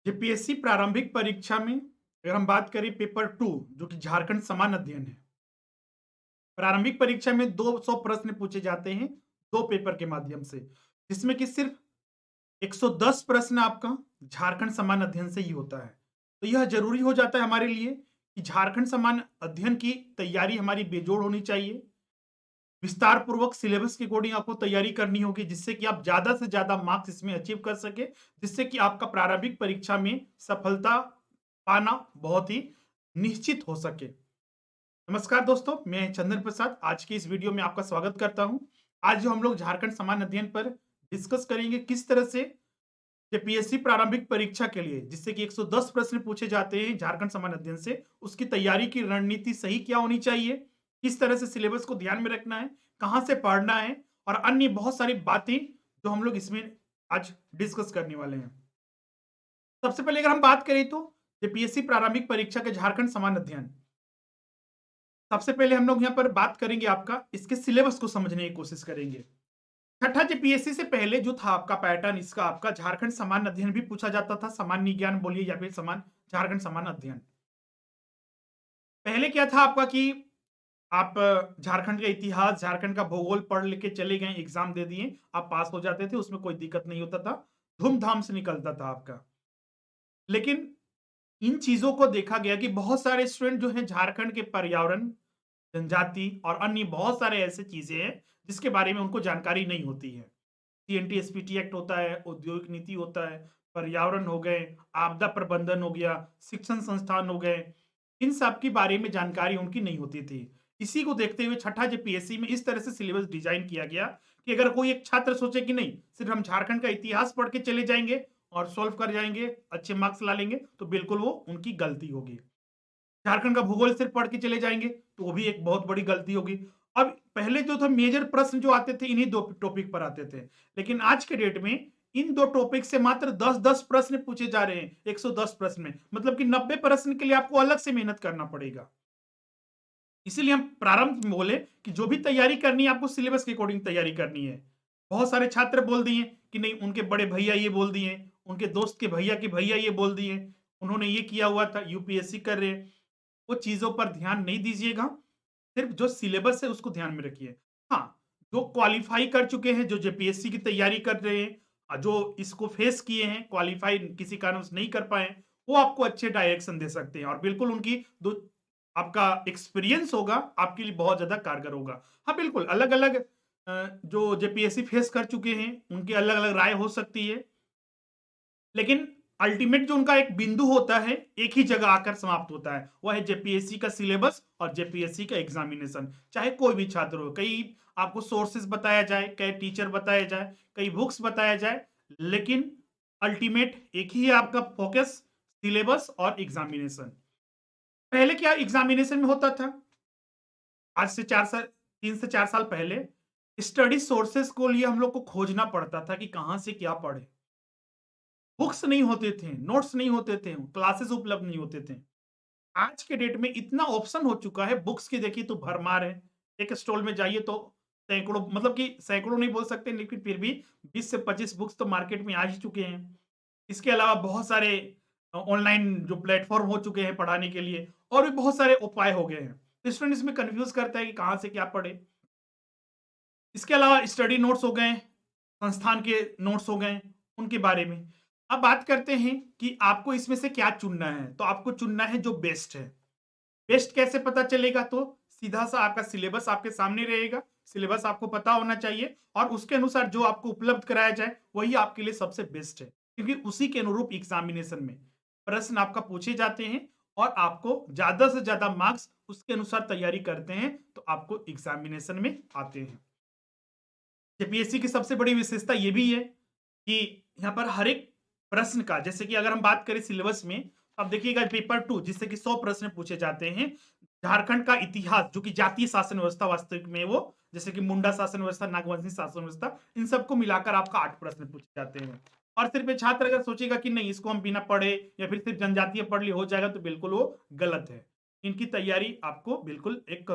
JPSC प्रारंभिक परीक्षा में अगर हम बात करें पेपर 2 जो कि झारखंड समान अध्ययन है। प्रारंभिक परीक्षा में 200 प्रश्न पूछे जाते हैं 2 पेपर के माध्यम से, जिसमें कि सिर्फ 110 प्रश्न आपका झारखंड समान अध्ययन से ही होता है। तो यह ज़रूरी हो जाता है हमारे लिए कि झारखंड समान अध्ययन की तैयारी हमारी बेजोड़ होनी चाहिए। विस्तार पूर्वक सिलेबस के अकॉर्डिंग आपको तैयारी करनी होगी जिससे कि आप ज़्यादा से ज़्यादा मार्क्स इसमें अचीव कर सकें, जिससे कि आपका प्रारंभिक परीक्षा में सफलता पाना बहुत ही निश्चित हो सके। नमस्कार दोस्तों, मैं चंदन प्रसाद आज की इस वीडियो में आपका स्वागत करता हूं। आज जो हम लोग झारखंड समान अध्ययन पर डिस्कस करेंगे किस तरह से जेपीएससी प्रारंभिक परीक्षा के लिए जिससे कि 110 प्रश्न पूछे जाते हैं झारखंड समान अध्ययन से, उसकी तैयारी की रणनीति सही क्या होनी चाहिए, किस तरह से सिलेबस को ध्यान में रखना है, कहाँ से पढ़ना है और अन्य बहुत सारी बातें जो हम लोग इसमें आज डिस्कस करने वाले हैं। सबसे पहले अगर हम बात करें तो जेपीएससी प्रारंभिक परीक्षा के झारखंड समान अध्ययन, सबसे पहले हम लोग यहाँ पर बात करेंगे आपका इसके सिलेबस को समझने की कोशिश करेंगे। छठा जेपीएससी से पहले जो था आपका पैटर्न इसका आपका झारखंड समान अध्ययन भी पूछा जाता था, सामान्य ज्ञान बोलिए या फिर समान झारखंड समान अध्ययन। पहले क्या था आपका कि आप झारखंड का इतिहास, झारखंड का भूगोल पढ़ लेके चले गए, एग्जाम दे दिए, आप पास हो जाते थे, उसमें कोई दिक्कत नहीं होता था, धूमधाम से निकलता था आपका। लेकिन इन चीजों को देखा गया कि बहुत सारे स्टूडेंट जो हैं झारखंड के पर्यावरण, जनजाति और अन्य बहुत सारे ऐसे चीजें हैं जिसके बारे में उनको जानकारी नहीं होती है। टीएनटी एसपीटी एक्ट होता है, औद्योगिक नीति होता है, पर्यावरण हो गए, आपदा प्रबंधन हो गया, शिक्षण संस्थान हो गए, इन सब के बारे में जानकारी उनकी नहीं होती थी। इसी को देखते हुए छठा जेपीएससी में इस तरह से सिलेबस डिजाइन किया गया कि अगर कोई एक छात्र सोचे कि नहीं सिर्फ हम झारखंड का इतिहास पढ़ के चले जाएंगे और सॉल्व कर जाएंगे, अच्छे मार्क्स ला लेंगे, तो बिल्कुल वो उनकी गलती होगी। झारखंड का भूगोल सिर्फ पढ़ के चले जाएंगे तो वो भी एक बहुत बड़ी गलती होगी। अब पहले जो था मेजर प्रश्न जो आते थे इन्हीं दो टॉपिक पर आते थे, लेकिन आज के डेट में इन दो टॉपिक से मात्र 10-10 प्रश्न पूछे जा रहे हैं 110 प्रश्न में, मतलब कि 90 प्रश्न के लिए आपको अलग से मेहनत करना पड़ेगा। इसीलिए हम प्रारंभ में बोले कि जो भी तैयारी करनी है आपको सिलेबस के अकॉर्डिंग तैयारी करनी है। बहुत सारे छात्र बोल दिए कि नहीं उनके बड़े भैया ये बोल दिए, उनके दोस्त के भैया ये बोल दिए, उन्होंने ये किया हुआ था, यूपीएससी कर रहे, वो चीज़ों पर ध्यान नहीं दीजिएगा, सिर्फ जो सिलेबस है उसको ध्यान में रखिए। हाँ, जो क्वालीफाई कर चुके हैं, जो जेपीएससी की तैयारी कर रहे हैं, जो इसको फेस किए हैं, क्वालीफाई किसी कारण से नहीं कर पाए, वो आपको अच्छे डायरेक्शन दे सकते हैं और बिल्कुल उनकी दो आपका एक्सपीरियंस होगा, आपके लिए बहुत ज़्यादा कारगर होगा। हाँ, बिल्कुल अलग-अलग जो जेपीएससी फेस कर चुके हैं, उनकी अलग-अलग राय हो सकती है। लेकिन अल्टीमेट जो उनका एक बिंदु होता है, एक ही जगह आकर समाप्त होता है। वो है जेपीएससी का सिलेबस और जेपीएससी का एग्जामिनेशन। चाहे कोई भी छात्र हो, कई आपको सोर्सेस बताया जाए, कई टीचर बताया जाए, कई बुक्स बताया जाए, लेकिन अल्टीमेट एक ही है आपका फोकस, सिलेबस और एग्जामिनेशन। पहले क्या एग्जामिनेशन में होता था? आज से 4 साल 3 से 4 साल पहले स्टडी सोर्सेस को लिए हम लोग को खोजना पड़ता था कि कहाँ से क्या पढ़ें। बुक्स नहीं होते थे, नोट्स नहीं होते थे, क्लासेस उपलब्ध नहीं होते थे। आज के डेट में इतना ऑप्शन हो चुका है, बुक्स की देखिए तो भरमार है। एक स्टॉल में जाइए तो सैकड़ों, मतलब कि सैकड़ों नहीं बोल सकते, लेकिन फिर भी 20 से 25 बुक्स तो मार्केट में आ ही चुके हैं। इसके अलावा बहुत सारे ऑनलाइन जो प्लेटफ़ॉर्म हो चुके हैं पढ़ाने के लिए और भी बहुत सारे उपाय हो गए हैं। तो स्टूडेंट इसमें कन्फ्यूज़ करता है कि कहाँ से क्या पढ़े। इसके अलावा स्टडी नोट्स हो गए, संस्थान के नोट्स हो गए, उनके बारे में। अब बात करते हैं कि आपको इसमें से क्या चुनना है, तो आपको चुनना है जो बेस्ट है। बेस्ट कैसे पता चलेगा? तो सीधा-सा आपका सिलेबस आपके सामने रहेगा, सिलेबस आपको पता होना चाहिए और उसके अनुसार जो आपको उपलब्ध कराया जाए, वही आपके लिए सबसे बेस्ट है। क्योंकि उसी के अनुरूप एग्ज़ामिनेशन में प्रश्न आपका पूछे जाते हैं और आपको ज़्यादा से ज़्यादा मार्क्स उसके अनुसार तैयारी करते हैं, तो आपको एग्ज़ामिनेशन में आते हैं। जेपीएससी की सबसे बड़ी विशेषता ये भी है कि यहाँ पर हर एक प्रश्न का, जैसे कि अगर हम बात करें सिलेबस में, तो आप देखिएगा पेपर 2 जिससे कि 100 प्रश्न पूछे जाते हैं। झारखंड का इतिहास जो कि जातीय शासन व्यवस्था वास्तविक में वो, जैसे कि मुंडा शासन व्यवस्था, नागवंशी शासन व्यवस्था, इन सबको मिलाकर आपका 8 प्रश्न पूछे जाते हैं। और सिर्फ ये छात्र अगर सोचेगा कि नहीं इसको हम बिना पढ़े या फिर सिर्फ जनजातीय पढ़ लिए हो जाएगा, तो बिल्कुल वो गलत है। इनकी तैयारी आपको बिल्कुल एक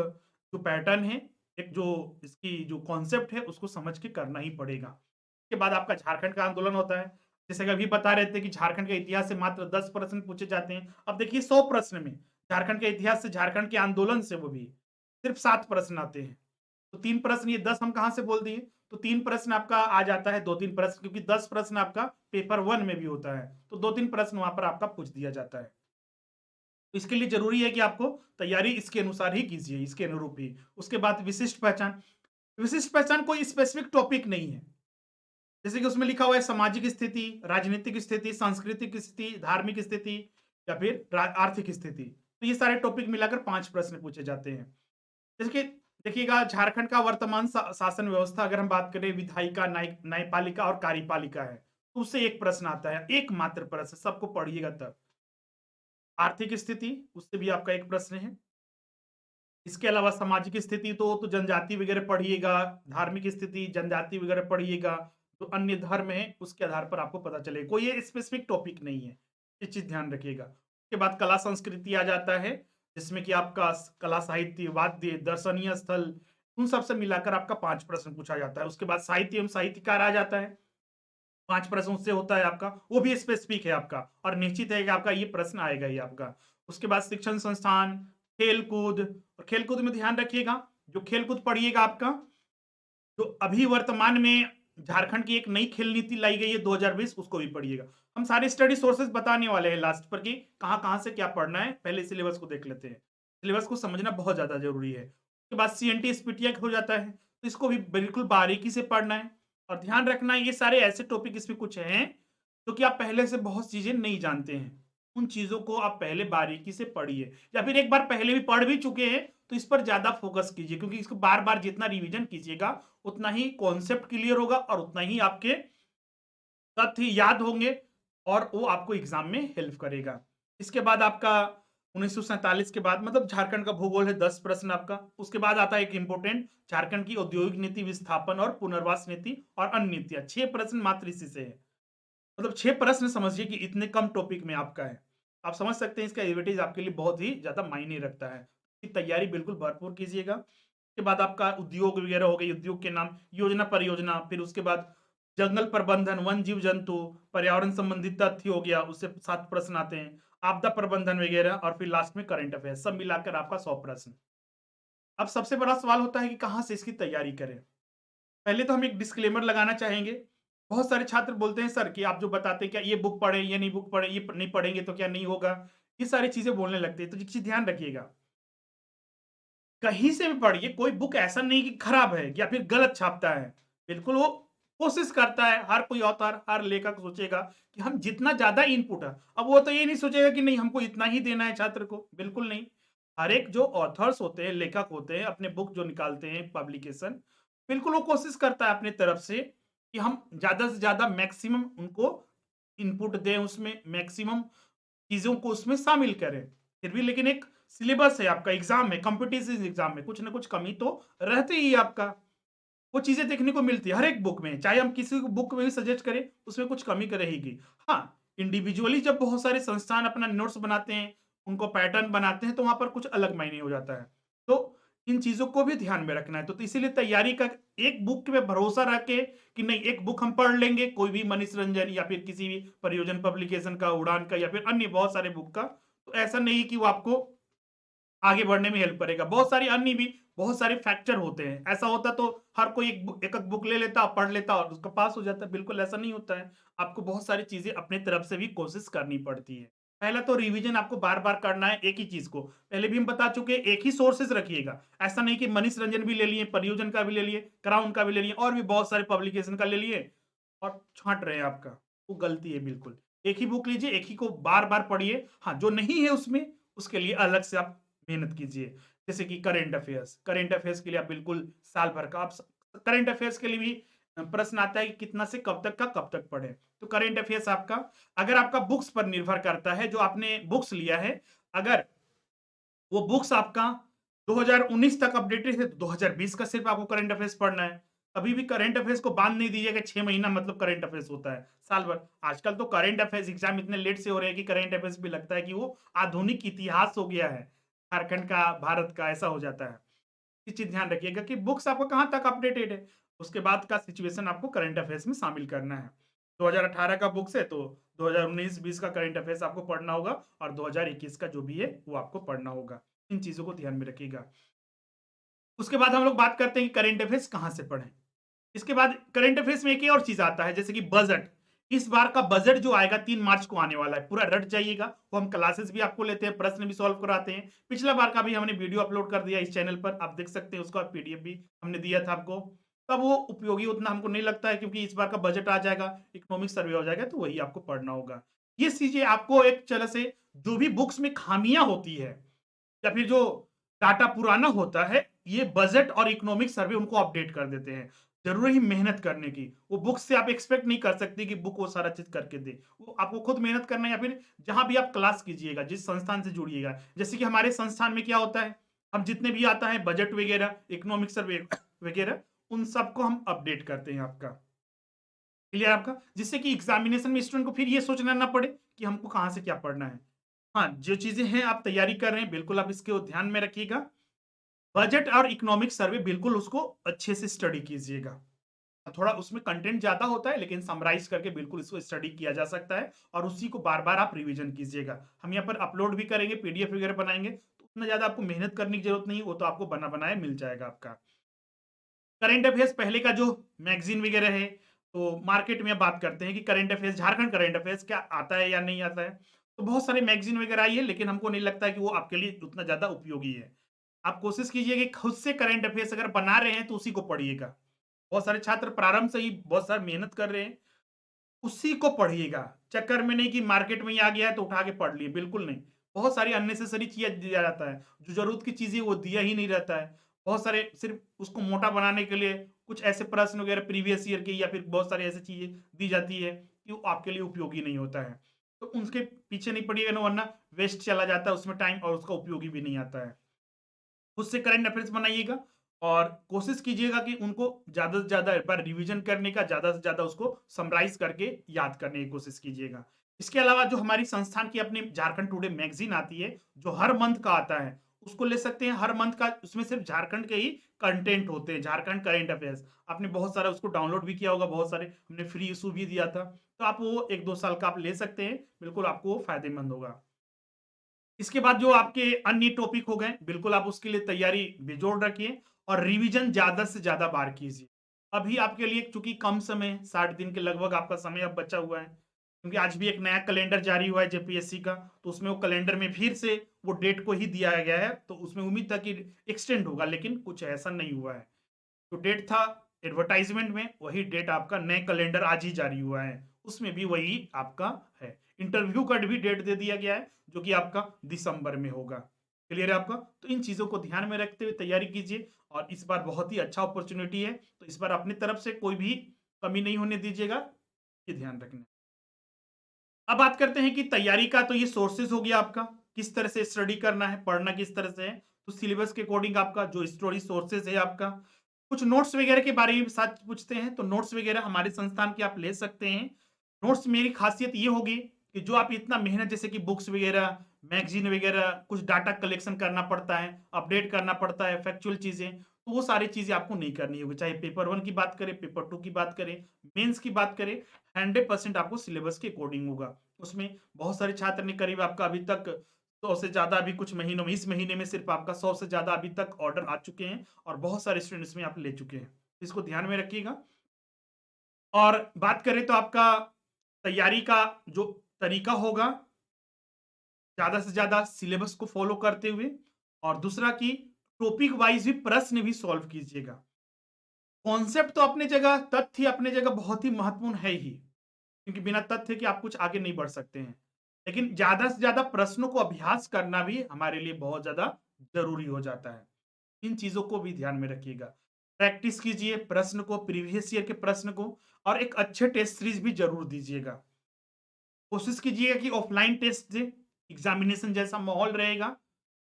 जो पैटर्न है, एक जो इसकी जो कॉन्सेप्ट है उसको समझ के करना ही पड़ेगा। उसके बाद आपका झारखंड का आंदोलन होता है। जैसे कि अभी बता रहे थे कि झारखंड के इतिहास से मात्र 10 प्रश्न पूछे जाते हैं। अब देखिए 100 प्रश्न में झारखंड के इतिहास से, झारखंड के आंदोलन से वो भी सिर्फ 7 प्रश्न आते हैं। तो 3 प्रश्न, ये 10 हम कहाँ से बोल दिए? तो 3 प्रश्न आपका आ जाता है, 2-3 प्रश्न, क्योंकि 10 प्रश्न आपका पेपर 1 में भी होता है। तो 2-3 प्रश्न वहाँ पर आपका पूछ दिया जाता है। तो इसके लिए ज़रूरी है कि आपको तैयारी इसके अनुसार ही कीजिए, इसके अनुरूप ही। उसके बाद विशिष्ट पहचान। विशिष्ट पहचान कोई स्पेसिफिक टॉपिक नहीं है। जैसे कि उसमें लिखा हुआ है सामाजिक स्थिति, राजनीतिक स्थिति, सांस्कृतिक स्थिति, धार्मिक स्थिति या फिर आर्थिक स्थिति। तो ये सारे टॉपिक मिलाकर 5 प्रश्न पूछे जाते हैं। जैसे कि देखिएगा, झारखंड का वर्तमान शासन व्यवस्था अगर हम बात करें, विधायिका, न्यायपालिका और कार्यपालिका है, तो उससे एक प्रश्न आता है, एकमात्र प्रश्न, सबको पढ़िएगा तब। आर्थिक स्थिति, उससे भी आपका एक प्रश्न है। इसके अलावा सामाजिक स्थिति तो जनजाति वगैरह पढ़िएगा, धार्मिक स्थिति जनजाति वगैरह पढ़िएगा, जो अन्य धर्म है उसके आधार पर आपको पता चलेगा। कोई ये स्पेसिफिक टॉपिक नहीं है, ये चीज ध्यान रखिएगा। उसके बाद कला संस्कृति आ जाता है, जिसमें कि आपका कला, साहित्य, वाद्य, दर्शनीय स्थल, उन सब से मिलाकर आपका 5 प्रश्न पूछा जाता है। उसके बाद साहित्य एवं साहित्यकार आ जाता है, 5 प्रश्न उससे होता है आपका, वो भी स्पेसिफिक है आपका और निश्चित है कि आपका ये प्रश्न आएगा ही आपका। उसके बाद शिक्षण संस्थान, खेल-कूद, और खेल-कूद में ध्यान रखिएगा, जो खेल-कूद पढ़िएगा आपका, जो अभी वर्तमान में झारखंड की एक नई खेल नीति लाई गई है 2020, उसको भी पढ़िएगा। हम सारे स्टडी सोर्सेज़ बताने वाले हैं लास्ट पर कि कहाँ-कहाँ से क्या पढ़ना है, पहले सिलेबस को देख लेते हैं। सिलेबस को समझना बहुत ज़्यादा ज़रूरी है। उसके बाद सीएनटी, एसपीटीआई हो जाता है, तो इसको भी बिल्कुल बारीकी से पढ़ना है और ध्यान रखना है, ये सारे ऐसे टॉपिक इसमें कुछ हैं, जो कि आप पहले से बहुत चीज़ें नहीं जानते हैं। उन चीज़ों को आप पहले बारीकी से पढ़िए, या फिर एक बार पहले भी पढ़ भी चुके हैं, तो इस पर ज़्यादा फोकस कीजिए, क्योंकि इसको बार-बार जितना रिवीजन कीजिएगा, उतना ही कॉन्सेप्ट क्लियर होगा और उतना ही आपके तथ्य याद होंगे और वो आपको एग्ज़ाम में हेल्प करेगा। इसके बाद आपका 1947 के बाद, मतलब झारखंड का भूगोल है, 10 प्रश्न आपका। उसके बाद आता है एक इम्पोर्टेंट, झारखंड की औद्योगिक नीति, विस्थापन और पुनर्वास नीति और अन्य नीतियाँ। 6 प्रश्न मात्र इसी से है। मतलब 6 प्रश्न समझिए कि इतने कम टॉपिक में आपका है। आप समझ सकते हैं इसका एडवांटेज आपके लिए बहुत ही ज़्यादा मायने रखता है। इसकी तैयारी बिल्कुल भरपूर कीजिएगा। उसके बाद आपका उद्योग वगैरह हो गई, उद्योग के नाम, योजना, परियोजना, फिर उसके बाद जंगल प्रबंधन, वन जीव-जंतु, पर्यावरण संबंधित तथ्य हो गया, उससे 7 प्रश्न आते हैं, आपदा प्रबंधन वगैरह, और फिर लास्ट में करंट अफेयर्स, सब मिलाकर आपका 100 प्रश्न। अब सबसे बड़ा सवाल होता है कि कहाँ से इसकी तैयारी करें? पहले तो हम एक डिस्क्लेमर लगाना चाहेंगे। बहुत सारे छात्र बोलते हैं सर कि आप जो बताते हैं, क्या ये बुक पढ़ें, ये नहीं बुक पढ़ें, ये नहीं पढ़ेंगे तो क्या नहीं होगा? ये सारी चीज़ें बोलने लगते हैं। तो एक चीज़ ध्यान रखिएगा, कहीं से भी पढ़िए, कोई बुक ऐसा नहीं कि खराब है या फिर गलत छापता है। बिल्कुल वो कोशिश करता है, हर कोई ऑथर, हर लेखक सोचेगा कि हम जितना ज़्यादा इनपुट है, अब वो तो ये नहीं सोचेगा कि नहीं हमको इतना ही देना है छात्र को, बिल्कुल नहीं। हर एक जो ऑथर्स होते हैं, लेखक होते हैं, अपने बुक जो निकालते हैं पब्लिकेशन, बिल्कुल वो कोशिश करता है अपनी तरफ से कि हम ज़्यादा से ज़्यादा मैक्सिमम उनको इनपुट दें, उसमें मैक्सिमम चीज़ों को उसमें शामिल करें। फिर भी लेकिन एक सिलेबस है आपका, एग्ज़ाम है, कॉम्पिटिटिव एग्ज़ाम में कुछ न कुछ कमी तो रहती ही है आपका। वो चीज़ें देखने को मिलती है हर एक बुक में, चाहे हम किसी बुक में भी सजेस्ट करें, उसमें कुछ कमी तो रहेगी। हाँ, इंडिविजुअली जब बहुत सारे संस्थान अपना नोट्स बनाते हैं, उनको पैटर्न बनाते हैं, तो वहाँ पर कुछ अलग मायने हो जाता है। तो इन चीज़ों को भी ध्यान में रखना है। तो इसीलिए तैयारी का एक बुक पे भरोसा रख के कि नहीं, एक बुक हम पढ़ लेंगे, कोई भी मनीष रंजन या फिर किसी भी परियोजन पब्लिकेशन का, उड़ान का, या फिर अन्य बहुत सारे बुक का, तो ऐसा नहीं कि वो आपको आगे बढ़ने में हेल्प करेगा। बहुत सारी अन्य भी बहुत सारे फैक्टर होते हैं। ऐसा होता तो हर कोई एक-एक बुक ले लेता, पढ़ लेता और उसका पास हो जाता। बिल्कुल ऐसा नहीं होता है। आपको बहुत सारी चीज़ें अपनी तरफ से भी कोशिश करनी पड़ती है। पहला तो रिवीजन आपको बार-बार करना है एक ही चीज़ को। पहले भी हम बता चुके हैं, एक ही सोर्सेज़ रखिएगा। ऐसा नहीं कि मनीष रंजन भी ले लिए, परियोजन का भी ले लिए, क्राउन का भी ले लिए और भी बहुत सारे पब्लिकेशन का ले लिए और छाँट रहे हैं आपका। वो गलती है बिल्कुल। एक ही बुक लीजिए, एक ही को बार-बार पढ़िए। हाँ, जो नहीं है उसमें, उसके लिए अलग से आप मेहनत कीजिए। जैसे कि करंट अफेयर्स के लिए आप बिल्कुल साल भर का आप करंट अफेयर्स के लिए भी प्रश्न आता है कि कितना से कब तक का कब तक पढ़ें। तो करंट अफेयर्स आपका, अगर आपका बुक्स पर निर्भर करता है, जो आपने बुक्स लिया है, अगर वो बुक्स आपका 2019 तक अपडेटेड है, तो 2020 का सिर्फ आपको करंट अफेयर्स पढ़ना है। कभी भी करंट अफेयर्स को बाँध नहीं दीजिएगा 6 महीना मतलब करंट अफेयर्स होता है, साल भर। आजकल तो करंट अफेयर्स एग्ज़ाम इतने लेट से हो रहे हैं कि करंट अफेयर्स भी लगता है कि वो आधुनिक इतिहास हो गया है। झारखंड का, भारत का, ऐसा हो जाता है। ये चीज़ ध्यान रखिएगा कि बुक्स आपका कहाँ तक अपडेटेड है। उसके बाद का सिचुएशन आपको करंट अफेयर्स में शामिल करना है। 2018 का बुक्स है तो 2019-20 का करंट अफेयर्स आपको पढ़ना होगा और 2021 का जो भी है वो आपको पढ़ना होगा। इन चीज़ों को ध्यान में रखिएगा। उसके बाद हम लोग बात करते हैं कि करंट अफेयर्स कहाँ से पढ़ें। इसके बाद करंट अफेयर्स में एक और चीज़ आता है जैसे कि बजट। इस बार का बजट जो आएगा 3 मार्च को आने वाला है, पूरा रट जाइएगा। वो हम क्लासेस भी आपको लेते हैं, प्रश्न भी सॉल्व कराते हैं। पिछला बार का भी हमने वीडियो अपलोड कर दिया इस चैनल पर, आप देख सकते हैं उसका पीडीएफ भी हमने दिया था आपको। तब वो उपयोगी उतना हमको नहीं लगता है क्योंकि इस बार का बजट आ जाएगा, इकोनॉमिक सर्वे हो जाएगा तो वही आपको पढ़ना होगा। ये चीज़ें आपको एक तरह से जो भी बुक्स में खामियाँ होती है या फिर जो डाटा पुराना होता है, ये बजट और इकोनॉमिक सर्वे उनको अपडेट कर देते हैं। ज़रूरी ही मेहनत करने की। वो बुक से आप एक्सपेक्ट नहीं कर सकते कि बुक वो सारा चीज़ करके दे। वो आपको खुद मेहनत करना है या फिर जहाँ भी आप क्लास कीजिएगा, जिस संस्थान से जुड़िएगा। जैसे कि हमारे संस्थान में क्या होता है, हम जितने भी आता है बजट वगैरह, इकोनॉमिक सर्वे वगैरह, उन सबको हम अपडेट करते हैं आपका। क्लियर है आपका? जिससे कि एग्ज़ामिनेशन में स्टूडेंट को फिर ये सोचना ना पड़े कि हमको कहाँ से क्या पढ़ना है। हाँ, जो चीज़ें हैं आप तैयारी कर रहे हैं, बिल्कुल आप इसको ध्यान में रखिएगा। बजट और इकोनॉमिक सर्वे बिल्कुल उसको अच्छे से स्टडी कीजिएगा। थोड़ा उसमें कंटेंट ज़्यादा होता है लेकिन समराइज़ करके बिल्कुल इसको स्टडी किया जा सकता है और उसी को बार-बार आप रिवीजन कीजिएगा। हम यहाँ पर अपलोड भी करेंगे, पीडीएफ वगैरह बनाएँगे, तो उतना ज़्यादा आपको मेहनत करने की ज़रूरत नहीं है, वो तो आपको बना-बनाया मिल जाएगा आपका। करंट अफेयर्स पहले का जो मैगज़ीन वगैरह है, तो मार्केट में अब बात करते हैं कि current affairs, Jharkhand current affairs क्या आता है या नहीं आता है। तो बहुत सारे मैगज़ीन वगैरह आई है लेकिन हमको नहीं लगता है कि वो आपके लिए उतना ज़्यादा उपयोगी है। आप कोशिश कीजिए कि खुद से करंट अफेयर्स अगर बना रहे हैं तो उसी को पढ़िएगा। बहुत सारे छात्र प्रारंभ से ही बहुत सारी मेहनत कर रहे हैं, उसी को पढ़िएगा। चक्कर में नहीं कि मार्केट में ये आ गया है तो उठा के पढ़ लिए, बिल्कुल नहीं। बहुत सारी अननेसेसरी चीज़ें दिया जाता है, जो ज़रूरत की चीज़ें वो दिया ही नहीं रहता है। बहुत सारे सिर्फ़ उसको मोटा बनाने के लिए कुछ ऐसे प्रश्न वगैरह प्रीवियस ईयर के या फिर बहुत सारी ऐसी चीज़ें दी जाती है कि वो आपके लिए उपयोगी नहीं होता है। तो उसके पीछे नहीं पड़िएगा ना, वरना वेस्ट चला जाता है उसमें टाइम और उसका उपयोगी भी नहीं आता है। खुद से करंट अफेयर्स बनाइएगा और कोशिश कीजिएगा कि उनको ज़्यादा से ज़्यादा एक बार रिवीजन करने का, ज़्यादा से ज़्यादा उसको समराइज़ करके याद करने की कोशिश कीजिएगा। इसके अलावा जो हमारी संस्थान की अपनी झारखंड टुडे मैगज़ीन आती है, जो हर मंथ का आता है, उसको ले सकते हैं। हर मंथ का उसमें सिर्फ़ झारखंड के ही कंटेंट होते हैं, झारखंड करंट अफेयर्स। आपने बहुत सारा उसको डाउनलोड भी किया होगा, बहुत सारे हमने फ्री इश्यू भी दिया था। तो आप वो 1-2 साल का आप ले सकते हैं, बिल्कुल आपको वो फ़ायदेमंद होगा। इसके बाद जो आपके अन्य टॉपिक हो गए, बिल्कुल आप उसके लिए तैयारी बेजोड़ रखिए और रिवीजन ज़्यादा से ज़्यादा बार कीजिए। अभी आपके लिए चूँकि कम समय, 60 दिन के लगभग आपका समय अब बचा हुआ है, क्योंकि आज भी एक नया कैलेंडर जारी हुआ है जेपीएससी का, तो उसमें वो कैलेंडर में फिर से वो डेट को ही दिया गया है, तो उसमें उम्मीद था कि एक्सटेंड होगा, लेकिन कुछ ऐसा नहीं हुआ है। जो डेट था एडवर्टाइजमेंट में, वही डेट आपका नए कैलेंडर आज ही जारी हुआ है, उसमें भी वही आपका है। इंटरव्यू का भी डेट दे दिया गया है जो कि आपका दिसंबर में होगा। क्लियर है आपका? तो इन चीज़ों को ध्यान में रखते हुए तैयारी कीजिए और इस बार बहुत ही अच्छा अपॉर्च्युनिटी है, तो इस बार अपनी तरफ से कोई भी कमी नहीं होने दीजिएगा, ये ध्यान रखना। अब बात करते हैं कि तैयारी का, तो ये सोर्सेज़ हो गया आपका, किस तरह से स्टडी करना है, पढ़ना किस तरह से है। तो सिलेबस के अकॉर्डिंग आपका जो स्टोरी सोर्सेज़ है आपका, कुछ नोट्स वगैरह के बारे में भी साथ पूछते हैं, तो नोट्स वगैरह हमारे संस्थान के आप ले सकते हैं। नोट्स मेरी खासियत ये होगी कि जो आप इतना मेहनत जैसे कि बुक्स वगैरह, मैगज़ीन वगैरह, कुछ डाटा कलेक्शन करना पड़ता है, अपडेट करना पड़ता है, फैक्चुअल चीज़ें, तो वो सारी चीज़ें आपको नहीं करनी होगी। चाहे पेपर 1 की बात करें, पेपर 2 की बात करें, मेंस की बात करें, 100% आपको सिलेबस के अकॉर्डिंग होगा। उसमें बहुत सारे छात्र ने करीब आपका अभी तक 100 से ज़्यादा, अभी कुछ महीनों में, इस महीने में सिर्फ़ आपका 100 से ज़्यादा अभी तक ऑर्डर आ चुके हैं और बहुत सारे स्टूडेंट्स इसमें आप ले चुके हैं। इसको ध्यान में रखिएगा। और बात करें तो आपका तैयारी का जो तरीका होगा, ज़्यादा से ज़्यादा सिलेबस को फ़ॉलो करते हुए, और दूसरा कि टॉपिक वाइज़ भी प्रश्न भी सॉल्व कीजिएगा। कॉन्सेप्ट तो अपनी जगह, तथ्य अपनी जगह बहुत ही महत्वपूर्ण है ही, क्योंकि बिना तथ्य के आप कुछ आगे नहीं बढ़ सकते हैं। लेकिन ज़्यादा से ज़्यादा प्रश्नों को अभ्यास करना भी हमारे लिए बहुत ज़्यादा ज़रूरी हो जाता है। इन चीज़ों को भी ध्यान में रखिएगा। प्रैक्टिस कीजिए प्रश्न को, प्रीवियस ईयर के प्रश्न को, और एक अच्छे टेस्ट सीरीज़ भी ज़रूर दीजिएगा। कोशिश कीजिएगा कि ऑफलाइन टेस्ट दें, एग्ज़ामिनेशन जैसा माहौल रहेगा।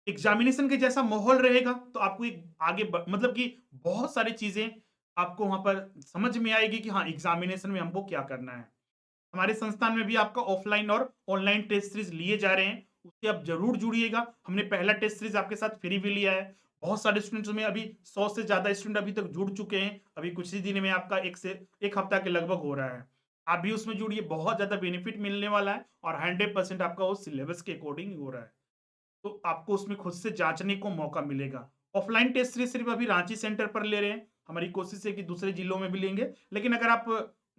एग्ज़ामिनेशन के जैसा माहौल रहेगा तो आपको एक आगे मतलब कि बहुत सारी चीज़ें आपको वहाँ पर समझ में आएगी कि हाँ, एग्ज़ामिनेशन में हमको क्या करना है। हमारे संस्थान में भी आपका ऑफलाइन और ऑनलाइन टेस्ट सीरीज़ लिए जा रहे हैं, उससे आप ज़रूर जुड़िएगा। हमने पहला टेस्ट सीरीज़ आपके साथ फ्री भी लिया है। बहुत सारे स्टूडेंट्स में अभी 100 से ज़्यादा स्टूडेंट अभी तक जुड़ चुके हैं। अभी कुछ ही दिन में आपका 1 से 1 हफ्ता के लगभग हो रहा है। आप भी उसमें जुड़िए, बहुत ज़्यादा बेनिफिट मिलने वाला है और 100% आपका वो सिलेबस के अकॉर्डिंग ही हो रहा है। तो आपको उसमें खुद से जाँचने को मौका मिलेगा। ऑफलाइन टेस्ट सीरीज़ सिर्फ़ अभी रांची सेंटर पर ले रहे हैं। हमारी कोशिश है कि दूसरे जिलों में भी लेंगे। लेकिन अगर आप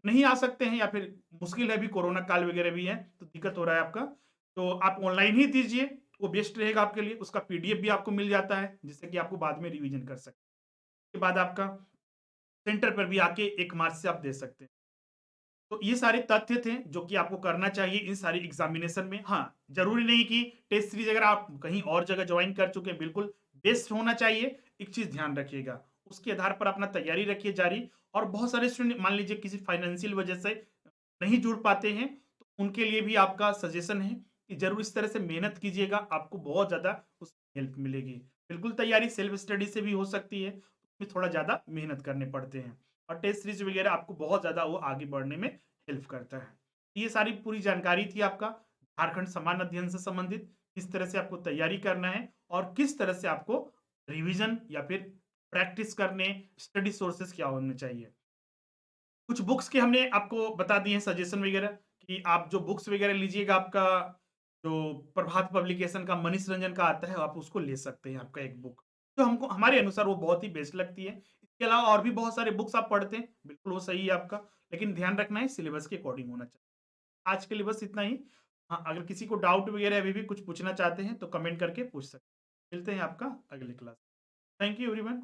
नहीं आ सकते हैं या फिर मुश्किल है, अभी कोरोना काल वगैरह भी है, तो दिक्कत हो रहा है आपका, तो आप ऑनलाइन ही दीजिए, वो बेस्ट रहेगा आपके लिए। उसका पीडीएफ भी आपको मिल जाता है, जिससे कि आपको बाद में रिवीजन कर सकें। उसके बाद आपका सेंटर पर भी आके 1 मार्च से आप दे सकते हैं। तो ये सारे तथ्य थे जो कि आपको करना चाहिए इन सारी एग्जामिनेशन में। हाँ, ज़रूरी नहीं कि टेस्ट सीरीज़ अगर आप कहीं और जगह जॉइन कर चुके हैं, बिल्कुल बेस्ट होना चाहिए। एक चीज़ ध्यान रखिएगा, उसके आधार पर अपना तैयारी रखिए जारी। और बहुत सारे स्टूडेंट मान लीजिए किसी फाइनेंशियल वजह से नहीं जुड़ पाते हैं, तो उनके लिए भी आपका सजेशन है कि ज़रूर इस तरह से मेहनत कीजिएगा, आपको बहुत ज़्यादा उसमें हेल्प मिलेगी। बिल्कुल तैयारी सेल्फ स्टडी से भी हो सकती है, उसमें थोड़ा ज़्यादा मेहनत करने पड़ते हैं। और टेस्ट सीरीज वगैरह आपको बहुत ज़्यादा वो आगे बढ़ने में हेल्प करता है। ये सारी पूरी जानकारी थी आपका झारखंड समान अध्ययन से संबंधित, किस तरह से आपको तैयारी करना है और किस तरह से आपको रिवीजन या फिर प्रैक्टिस करने, स्टडी सोर्सेस क्या होने चाहिए। कुछ बुक्स के हमने आपको बता दिए हैं सजेशन वगैरह, कि आप जो बुक्स वगैरह लीजिएगा, आपका जो प्रभात पब्लिकेशन का मनीष रंजन का आता है, आप उसको ले सकते हैं, आपका एक बुक तो हमको हमारे अनुसार वो बहुत ही बेस्ट लगती है। इसके अलावा और भी बहुत सारे बुक्स आप पढ़ते हैं, बिल्कुल वो सही है आपका, लेकिन ध्यान रखना है सिलेबस के अकॉर्डिंग होना चाहिए। आज के लिए बस इतना ही। हाँ, अगर किसी को डाउट वगैरह अभी भी कुछ पूछना चाहते हैं तो कमेंट करके पूछ सकते हैं। मिलते हैं आपका अगले क्लास। Thank you everyone.